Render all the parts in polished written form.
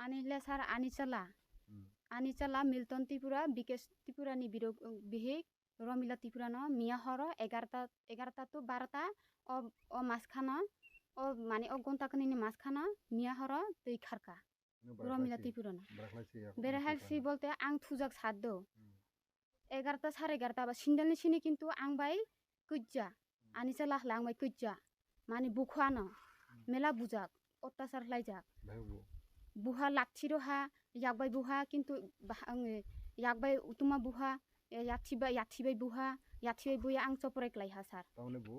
Anile sar Anichala Milton Tripura Bikesh Tripura ni bihik Romila Tripura no Mia horo 11টা to 12টা o maskhana o mane o gontakni ni maskhana Mia horo tui kharka Romila Tripura no Berahaksi bolte ang thujak saddo 11টা 11:30 ba sindalni sini kintu ang bai kujja Anichala hlang bai kujja mane bukhano mela bujak ottasar laijak buha lakchiro ha yakbai buha kintu yakbai utuma buha yathibai buha yathibai buya ang chopore klai ha sar taune bu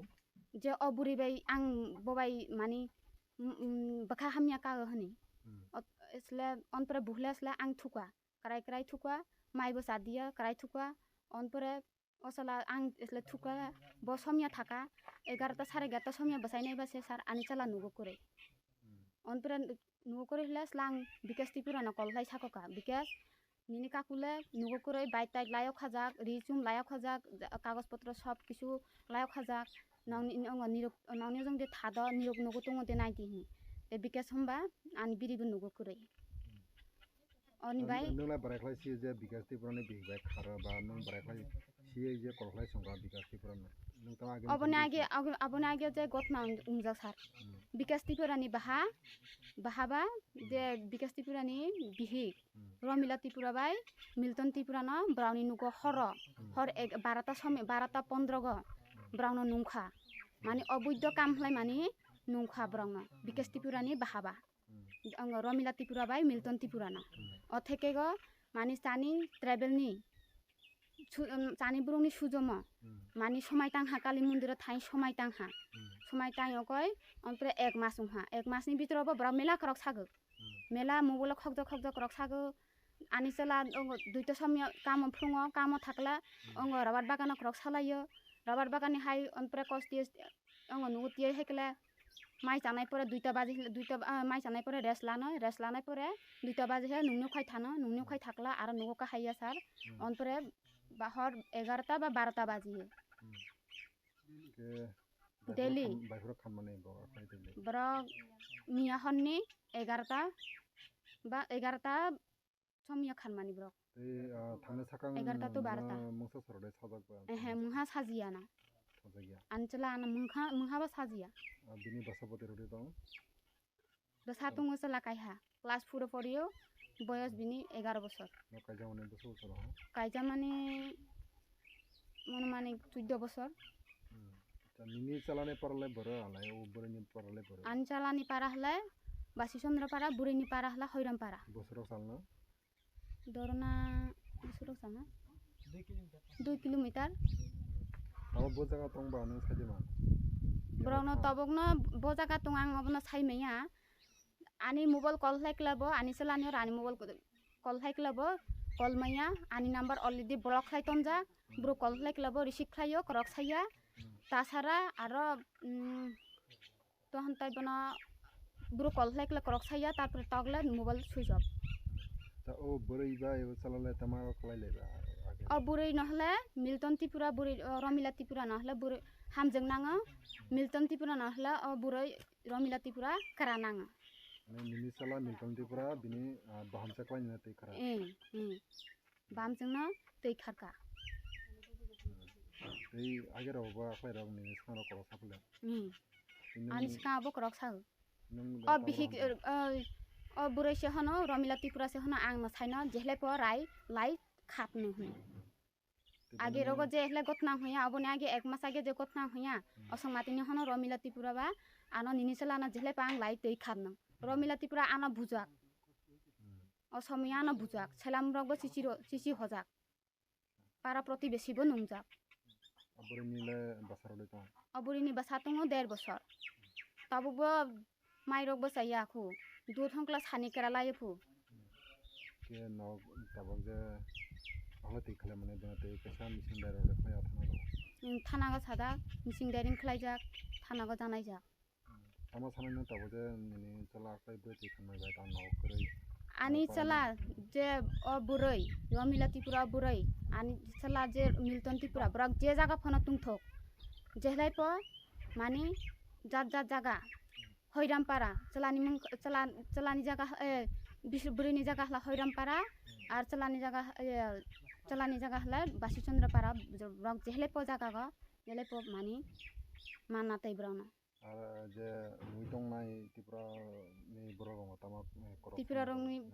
je oburi bai ang bobai mani bakha hamya ka hani isle onpre buhla isle ang thukwa krai thukwa mai bo sadia krai thukwa onpre osala ang isle thukwa bo somya thaka 11টা 11:30 somya basainai ba se sar Anichala nugo kore onpre nugo kore hla slang Bikesh Tripura na kolhai sakoka Bikesh nini kakule nugo kore baitai layok khajak rizum layok khajak kagos potro sob kisu layok khajak nangni jong de thado nirok nugo tongo de naiti hi te Bikesh homba ani biribu nugo kore oni bai nungla barakhlai si je Bikesh Tripura ni bihbai khara ba nung barakhlai si je kolhlai songa Bikesh Tripura na abone age je gotna umjak sar Bikesh Tripura ni bahaba je Bikesh Tripura ni bihik Romila Tripura bai Milton Tripura no browni nugo hor 12টা সময় 12টা 15 go browno nungkha mane obuddho kam hlai mane nungkha browno Bikesh Tripura ni bahaba Romila Tripura bai Milton Tripura no o theke go mane chani travel ni chani burungni sujomo mani somai tangha kali mundiro thai somai tang okoi onpre 1 mas ungha 1 mas ni bitoro bo bra mela krok sago mela mobile khokjok krok sago Anichala duita somya kamo phungo kamo thakla ongo rabat bagano krok salayo rabat bagani hai onpre kosti ongo nugutie hekle mai chanai pore 2টা baje mai chanai pore rest lanai pore 2টা baje he nungnu khai thakla ar nugo ka haiya sar onpre bahor 11টা বা 12টা বাজিয়ে daily bro miya honni 11টা বা 11টা somya khanmani bro thangna sakang 11টা to 12টা mungsa sorode sajak ba mungha sajiya na Anichala ana mungha ba sajiya bini basapoti rode dong dasa tungo sala kaiha class 4 poriyo বয়স বিনি 11 বছর কাইজা মানে 10 বছর কাইজা মানে মনে মানে 14 বছর নিনি চালানে পারলে বড় আলাই ও বড়নি পারলে বড় আন চালানি পারা হলে বাসি চন্দ্র পারা বুড়িনি পারা হলে হইরাম পারা বছর চালনা দরনা বছর চালনা 2 কিলোমিটার আবার বো জায়গা তং বা নং সাইদিমা ব্রন তবকনো বো জায়গা তং আং অবনা সাইমেয়া ani mobile call hai klabo Anichala ni ani mobile call hai klabo call maya ani number already block hai tonja bro call hai klabo receive khayo krok saya tasara aro to hantai bana bro call hai kla krok saya tarpore togla mobile switch off ta o borei ba e chalale tama khlai leba o borei nahle Milton Tripura borei Romila Tripura nahle borei hamjeng nanga Milton Tripura nahle o borei Romila Tripura kara nanga nini sala Milton Tripura bini baham chaklai na tei khara baham jengna tei kharka tei agera ba khlai rok ni sano koro sapule ani ska bo krok sa o bihik o burai se hono Romila Tripura se hono ang na saina jehle po rai lai khapnu hu আগে রগ যে এহলে গতনা হইয়া অবনে আগে 1 মাস আগে যে গতনা হইয়া অসং মাতিনি হনো Romila Tripura বা আনো নিনিসলা না জেলে পাং লাই তৈ খাবনা Romila Tripura আনা বুজাক অসমীয়া আনা বুজাক ছেলাম রগ চিচি হজাক পারা প্রতিবেশীব নুমজাক অবরিনি বাসা তং 1.5 বছর তাবুব মাই রগ বসাইয়া খু দুধ হংকলা সানি কেরালাই ফু কে নগ তাবক যে হলতি খলে মানে দতে পেশা মিশন দাইরলে খয়া থানাগো সাদা missing দাইরিং খলাইজাক থানাগো জানাইজাক ama samay tabo je nini chala kai beti khamai bai tan nok krai Anichala je o burai Romila Tripura burai Anichala je Milton Tripura brak je jaga phona tungthok jehlai po mani jat jaga hoiram para chalani jaga बिसोर बोरैनि जायगा हला हयरामपारा आरो चलानि जायगा हला बासिचन्द्रपारा book जेहले प जायगा ग जेहले प मानि माना ताइ ब्राउन আর যে মুই দং নাই ত্রিপুরা নি বড় রং তামা করো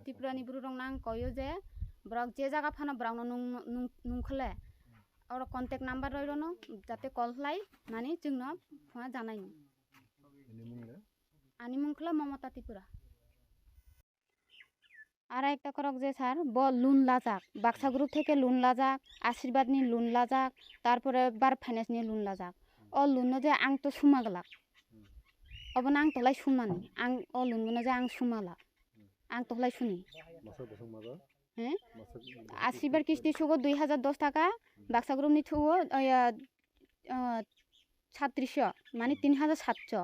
ত্রিপুরাनि बर' रं नां कयो जे ब्रक जे जायगा फाना ब्राउन नुंखले और कन्टेक्ट नाम्बार रयनो जाते कल हलाय मानि जोंनो फुङा जानायनि এনি মুংলে आनि मुंखला ममता त्रिपुरा আর একটা করক যে স্যার লুন লাজাক বাক্সা গ্রুপ থেকে লুন লাজাক আশীর্বাদনি লুন লাজাক তারপরে বার ফাইন্যান্সনি লুন লাজাক অ লুন যে আং তো সুমাগলাক অবন আং তলাই সুমানি আং অ লুন যে আং সুমালা আং তলাই শুনি মাসা বসং মাগা হ্যাঁ মাসা 80 বার কিস্তি সুগো 2010 টাকা বাক্সা গ্রুপনি থুগো 3700 মানে 3700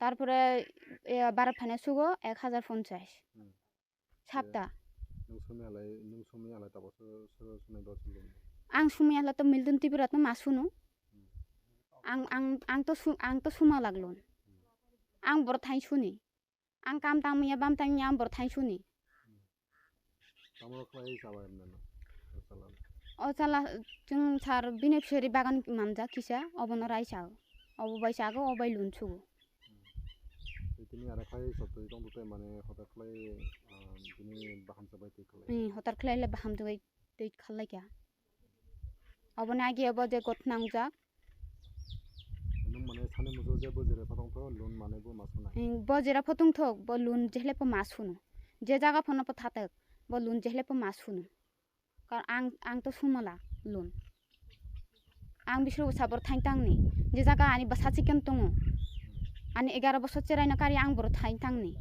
তারপরে বার ফাইন্যান্স সুগো 1050 সাতটা নং সমিয়ালাই তাবসো সুনাই দছিল आं सुमियाला तो मिलदन त्रिपुरा तो मासुनु आं तो सुमा लागलोन आं बर थाइ सुनि आं काम तामिया बाम तामिया आं बर थाइ सुनि तामर खलाय जाबाय ना ओ चला जों सार बेनिफिसियारि बागान मानजा किसा अबन राइसा अब बाइसागो अबाय लुनसु তিনি আর খাই সত্যি দং দুতে মানে হঠাৎ খলাই তিনি বাহাম সবাই তে খলাই হঠাৎ খলাইলে বাহাম দুই दै খালাই क्या अबन आगे अब जे गथ नांजा नों माने साने मुजो जे बजेरे फदंथ लोन माने बो मासुना बजेरा फतुं थक ब लुन जेहले प मासुनु जे जागा फन प थातक ब लुन जेहले प मासुनु कार आं तो सुमला लुन आं बिसुर साबर थाइ तांनि जे जागा आनि बसा चिकेन तंगो आनि 11 बছर चेरायना कारि आं बर थाइ तांनि